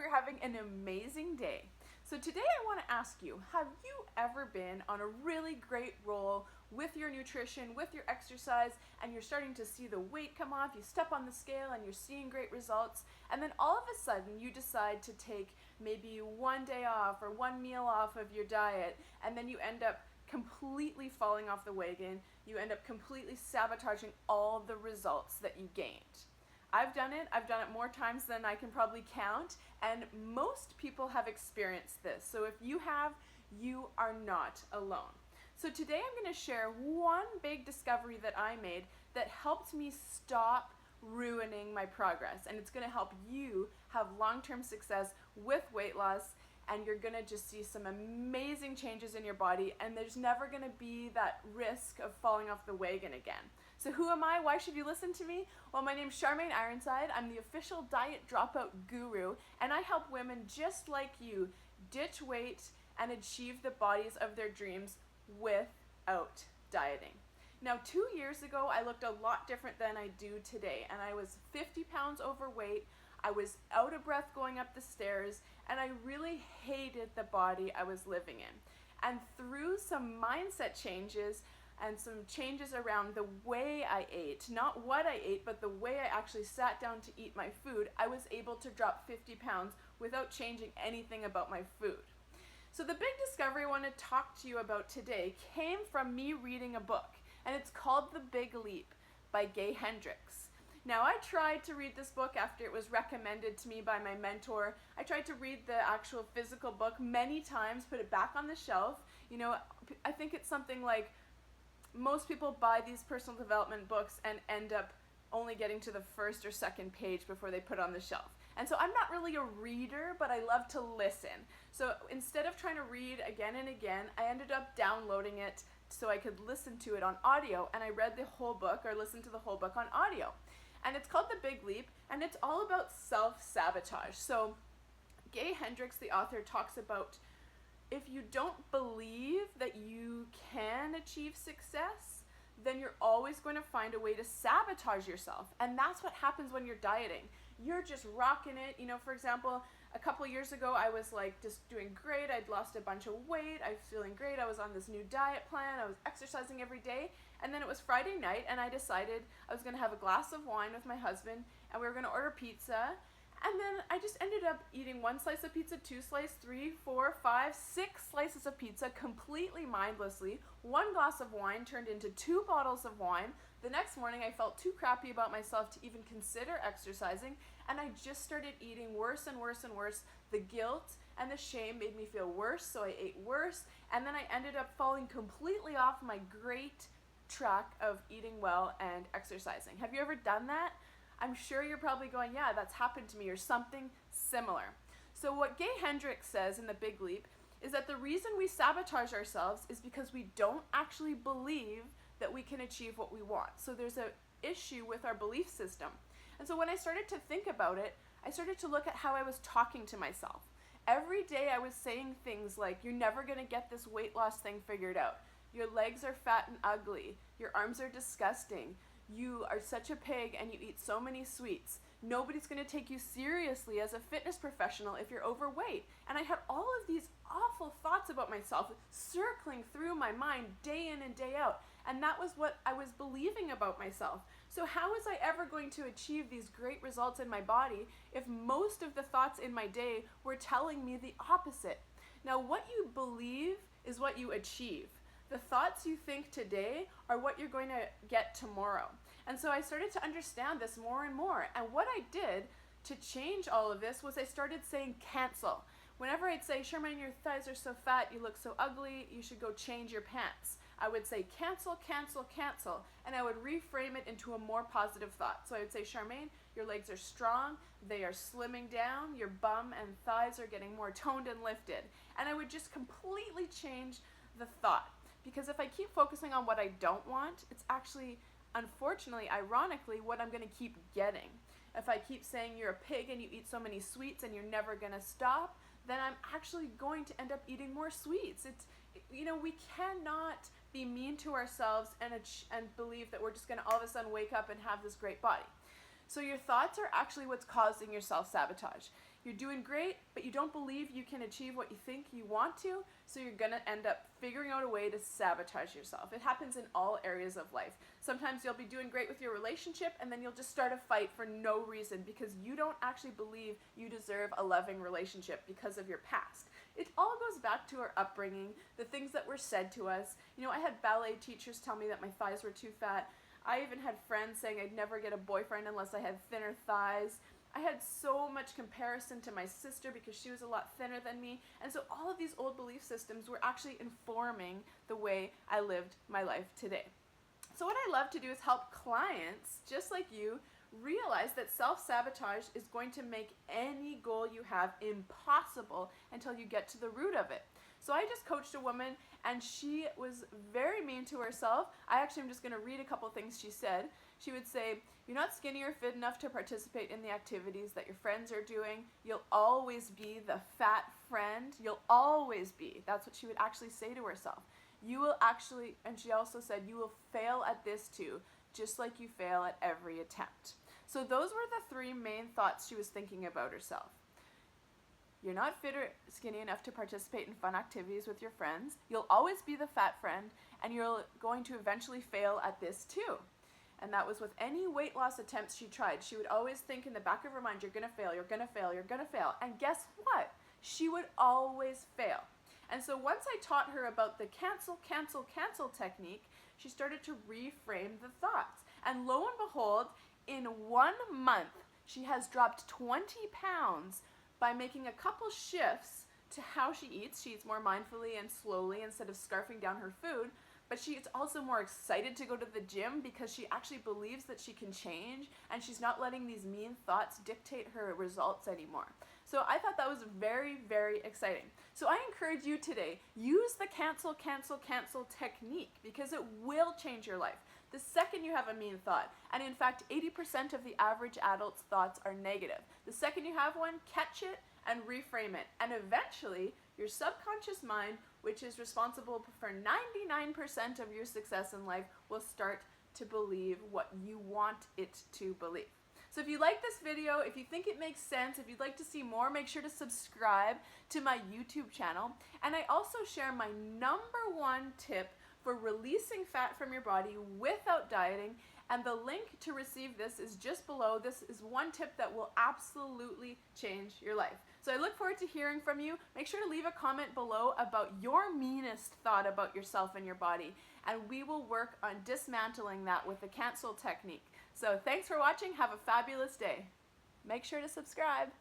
you're having an amazing day. So today I want to ask you, have you ever been on a really great roll with your nutrition, with your exercise, and you're starting to see the weight come off, you step on the scale and you're seeing great results, and then all of a sudden you decide to take maybe one day off or one meal off of your diet, and then you end up completely falling off the wagon, you end up completely sabotaging all the results that you gained. I've done it more times than I can probably count, and most people have experienced this. So if you have, you are not alone. So today I'm going to share one big discovery that I made that helped me stop ruining my progress, and it's going to help you have long-term success with weight loss, and you're going to just see some amazing changes in your body, and there's never going to be that risk of falling off the wagon again. So who am I? Why should you listen to me? Well, my name's Charmaine Ironside. I'm the official diet dropout guru, and I help women just like you ditch weight and achieve the bodies of their dreams without dieting. Now, 2 years ago, I looked a lot different than I do today, and I was 50 pounds overweight. I was out of breath going up the stairs, and I really hated the body I was living in. And through some mindset changes and some changes around the way I ate, not what I ate, but the way I actually sat down to eat my food, I was able to drop 50 pounds without changing anything about my food. So the big discovery I want to talk to you about today came from me reading a book, and it's called The Big Leap by Gay Hendricks. Now, I tried to read this book after it was recommended to me by my mentor. I tried to read the actual physical book many times, put it back on the shelf. You know, I think it's something like most people buy these personal development books and end up only getting to the first or second page before they put it on the shelf. And so I'm not really a reader, but I love to listen. So instead of trying to read again and again, I ended up downloading it so I could listen to it on audio, and I read the whole book or listened to the whole book on audio. And it's called The Big Leap, and it's all about self-sabotage. So Gay Hendricks, the author, talks about if you don't believe that you can achieve success, then you're always going to find a way to sabotage yourself. And that's what happens when you're dieting. You're just rocking it. You know, for example, a couple years ago, I was like just doing great. I'd lost a bunch of weight. I was feeling great. I was on this new diet plan. I was exercising every day. And then it was Friday night, and I decided I was going to have a glass of wine with my husband, and we were going to order pizza. And then I just ended up eating 1 slice of pizza, 2 slices, 3, 4, 5, 6 slices of pizza completely mindlessly. 1 glass of wine turned into 2 bottles of wine. The next morning I felt too crappy about myself to even consider exercising, and I just started eating worse and worse and worse. The guilt and the shame made me feel worse, so I ate worse, and then I ended up falling completely off my great track of eating well and exercising. Have you ever done that? I'm sure you're probably going, yeah, that's happened to me, or something similar. So what Gay Hendricks says in The Big Leap is that the reason we sabotage ourselves is because we don't actually believe that we can achieve what we want. So there's an issue with our belief system. And so when I started to think about it, I started to look at how I was talking to myself. Every day I was saying things like, you're never going to get this weight loss thing figured out. Your legs are fat and ugly. Your arms are disgusting. You are such a pig and you eat so many sweets. Nobody's going to take you seriously as a fitness professional if you're overweight. And I had all of these awful thoughts about myself circling through my mind day in and day out. And that was what I was believing about myself. So how was I ever going to achieve these great results in my body if most of the thoughts in my day were telling me the opposite? Now, what you believe is what you achieve. The thoughts you think today are what you're going to get tomorrow. And so I started to understand this more and more. And what I did to change all of this was I started saying cancel. Whenever I'd say, Charmaine, your thighs are so fat, you look so ugly, you should go change your pants, I would say cancel, cancel, cancel, and I would reframe it into a more positive thought. So I would say, Charmaine, your legs are strong, they are slimming down, your bum and thighs are getting more toned and lifted. And I would just completely change the thought. Because if I keep focusing on what I don't want, it's actually, unfortunately, ironically, what I'm going to keep getting. If I keep saying you're a pig and you eat so many sweets and you're never going to stop, then I'm actually going to end up eating more sweets. We cannot be mean to ourselves and believe that we're just going to all of a sudden wake up and have this great body. So your thoughts are actually what's causing your self-sabotage. You're doing great, but you don't believe you can achieve what you think you want to, so you're going to end up figuring out a way to sabotage yourself. It happens in all areas of life. Sometimes you'll be doing great with your relationship, and then you'll just start a fight for no reason because you don't actually believe you deserve a loving relationship because of your past. It all goes back to our upbringing, the things that were said to us. You know, I had ballet teachers tell me that my thighs were too fat. I even had friends saying I'd never get a boyfriend unless I had thinner thighs. I had so much comparison to my sister because she was a lot thinner than me. And so all of these old belief systems were actually informing the way I lived my life today. So what I love to do is help clients, just like you, realize that self-sabotage is going to make any goal you have impossible until you get to the root of it. So I just coached a woman and she was very mean to herself. I actually am just going to read a couple things she said. She would say, "You're not skinny or fit enough to participate in the activities that your friends are doing. You'll always be the fat friend. You'll always be." That's what she would actually say to herself. You will actually, and she also said, "You will fail at this too, just like you fail at every attempt." So those were the three main thoughts she was thinking about herself. You're not fit or skinny enough to participate in fun activities with your friends. You'll always be the fat friend, and you're going to eventually fail at this too. And that was with any weight loss attempts she tried. She would always think in the back of her mind, you're going to fail, you're going to fail, you're going to fail. And guess what? She would always fail. And so once I taught her about the cancel, cancel, cancel technique, she started to reframe the thoughts. And lo and behold, in 1 month, she has dropped 20 pounds by making a couple shifts to how she eats. She eats more mindfully and slowly instead of scarfing down her food. But she is also more excited to go to the gym because she actually believes that she can change and she's not letting these mean thoughts dictate her results anymore. So I thought that was very, very exciting. So I encourage you today, use the cancel, cancel, cancel technique because it will change your life. The second you have a mean thought, and in fact 80% of the average adult's thoughts are negative. The second you have one, catch it and reframe it. And eventually your subconscious mind, which is responsible for 99% of your success in life, will start to believe what you want it to believe. So if you like this video, if you think it makes sense, if you'd like to see more, make sure to subscribe to my YouTube channel. And I also share my #1 tip for releasing fat from your body without dieting. And the link to receive this is just below. This is one tip that will absolutely change your life. So I look forward to hearing from you. Make sure to leave a comment below about your meanest thought about yourself and your body. And we will work on dismantling that with the cancel technique. So thanks for watching. Have a fabulous day. Make sure to subscribe.